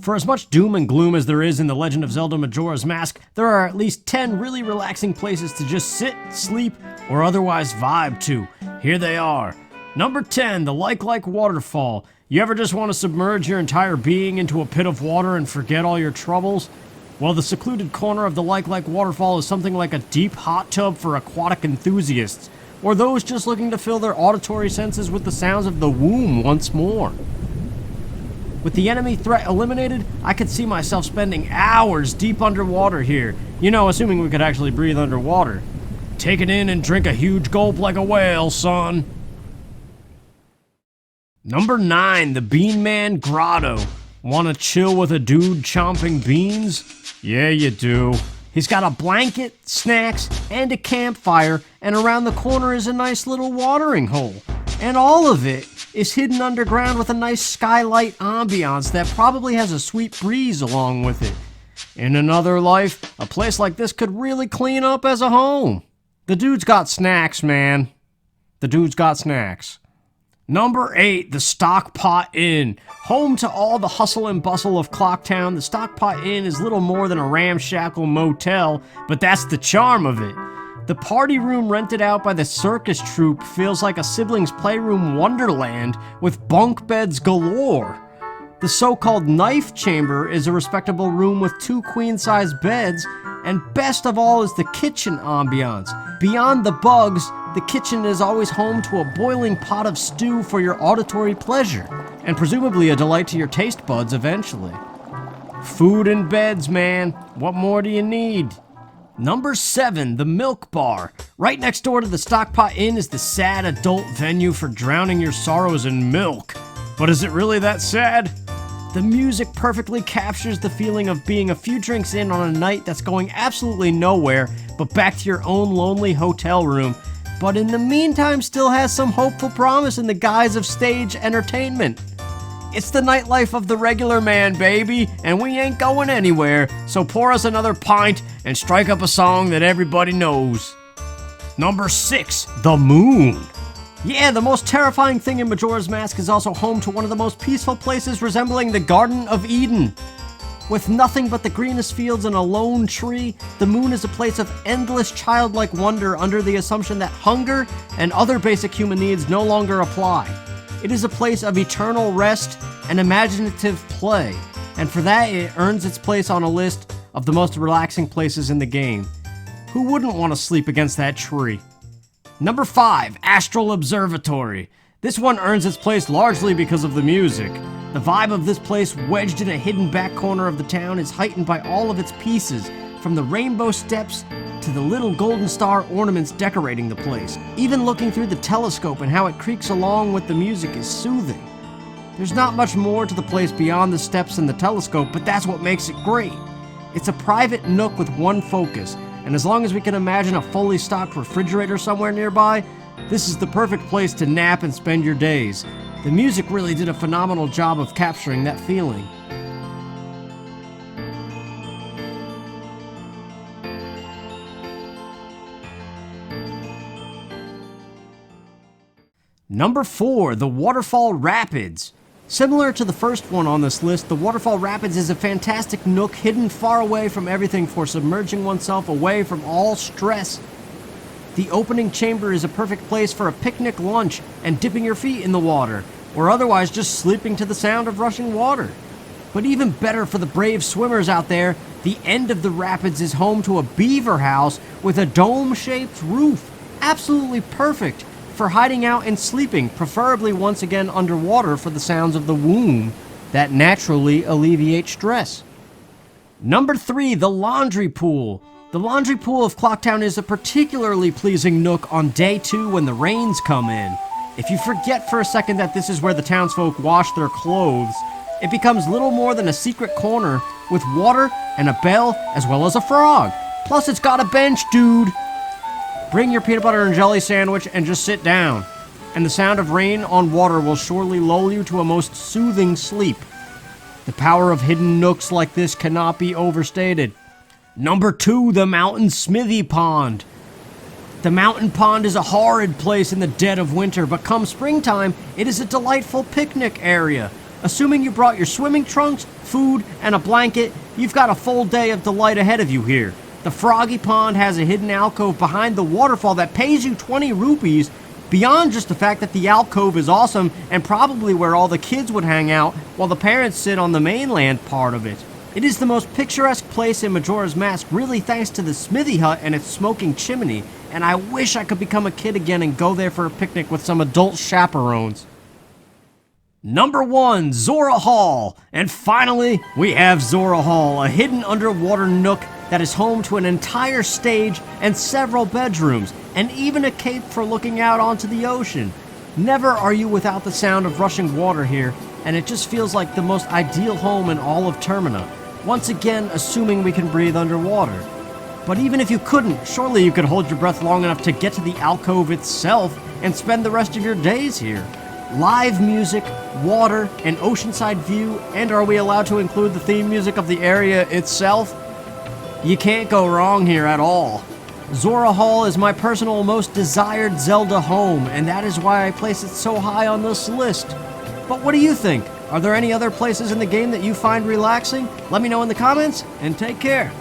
For as much doom and gloom as there is in The Legend of Zelda Majora's Mask, there are at least 10 really relaxing places to just sit, sleep, or otherwise vibe to. Here they are. Number 10, the Like Waterfall. You ever just want to submerge your entire being into a pit of water and forget all your troubles? Well, the secluded corner of the Like Waterfall is something like a deep hot tub for aquatic enthusiasts, or those just looking to fill their auditory senses with the sounds of the womb once more. With the enemy threat eliminated, I could see myself spending hours deep underwater here. You know, assuming we could actually breathe underwater. Take it in and drink a huge gulp like a whale, son. Number 9, the Bean Man Grotto. Wanna chill with a dude chomping beans? Yeah, you do. He's got a blanket, snacks, and a campfire, and around the corner is a nice little watering hole. And all of it is hidden underground with a nice skylight ambiance that probably has a sweet breeze along with it. In another life, a place like this could really clean up as a home. The dude's got snacks, man. The dude's got snacks. Number 8, the Stockpot Inn. Home to all the hustle and bustle of Clocktown, the Stockpot Inn is little more than a ramshackle motel, but that's the charm of it. The party room rented out by the circus troupe feels like a sibling's playroom wonderland with bunk beds galore. The so-called knife chamber is a respectable room with 2 queen-size beds, and best of all is the kitchen ambiance. Beyond the bugs, the kitchen is always home to a boiling pot of stew for your auditory pleasure, and presumably a delight to your taste buds eventually. Food and beds, man. What more do you need? Number 7, the Milk Bar. Right next door to the Stockpot Inn is the sad adult venue for drowning your sorrows in milk. But is it really that sad? The music perfectly captures the feeling of being a few drinks in on a night that's going absolutely nowhere, but back to your own lonely hotel room, but in the meantime still has some hopeful promise in the guise of stage entertainment. It's the nightlife of the regular man, baby, and we ain't going anywhere, so pour us another pint and strike up a song that everybody knows. Number 6, the Moon. Yeah, the most terrifying thing in Majora's Mask is also home to one of the most peaceful places resembling the Garden of Eden. With nothing but the greenest fields and a lone tree, the moon is a place of endless childlike wonder under the assumption that hunger and other basic human needs no longer apply. It is a place of eternal rest and imaginative play, and for that it earns its place on a list of the most relaxing places in the game. Who wouldn't want to sleep against that tree? Number 5, Astral Observatory. This one earns its place largely because of the music. The vibe of this place, wedged in a hidden back corner of the town, is heightened by all of its pieces, from the rainbow steps to the little golden star ornaments decorating the place. Even looking through the telescope and how it creaks along with the music is soothing. There's not much more to the place beyond the steps and the telescope, but that's what makes it great. It's a private nook with one focus, and as long as we can imagine a fully stocked refrigerator somewhere nearby, this is the perfect place to nap and spend your days. The music really did a phenomenal job of capturing that feeling. Number 4, the Waterfall Rapids. Similar to the first one on this list, the Waterfall Rapids is a fantastic nook hidden far away from everything for submerging oneself away from all stress. The opening chamber is a perfect place for a picnic lunch and dipping your feet in the water, or otherwise just sleeping to the sound of rushing water. But even better for the brave swimmers out there, the end of the rapids is home to a beaver house with a dome-shaped roof. Absolutely perfect for hiding out and sleeping, preferably once again underwater for the sounds of the womb that naturally alleviate stress. Number 3, the Laundry Pool. The Laundry Pool of Clocktown is a particularly pleasing nook on day 2 when the rains come in. If you forget for a second that this is where the townsfolk wash their clothes, it becomes little more than a secret corner with water and a bell as well as a frog. Plus it's got a bench, dude. Bring your peanut butter and jelly sandwich and just sit down, and the sound of rain on water will surely lull you to a most soothing sleep. The power of hidden nooks like this cannot be overstated. Number 2, the Mountain Smithy Pond. The mountain pond is a horrid place in the dead of winter, but come springtime, it is a delightful picnic area. Assuming you brought your swimming trunks, food, and a blanket, you've got a full day of delight ahead of you here. The Froggy Pond has a hidden alcove behind the waterfall that pays you 20 rupees, beyond just the fact that the alcove is awesome and probably where all the kids would hang out while the parents sit on the mainland part of it. It is the most picturesque place in Majora's Mask, really thanks to the smithy hut and its smoking chimney, and I wish I could become a kid again and go there for a picnic with some adult chaperones. Number 1, Zora Hall. And finally, we have Zora Hall, a hidden underwater nook that is home to an entire stage and several bedrooms, and even a cape for looking out onto the ocean. Never are you without the sound of rushing water here, and it just feels like the most ideal home in all of Termina. Once again, assuming we can breathe underwater. But even if you couldn't, surely you could hold your breath long enough to get to the alcove itself and spend the rest of your days here. Live music, water, an oceanside view, and are we allowed to include the theme music of the area itself? You can't go wrong here at all. Zora Hall is my personal most desired Zelda home, and that is why I place it so high on this list. But what do you think? Are there any other places in the game that you find relaxing? Let me know in the comments, and take care.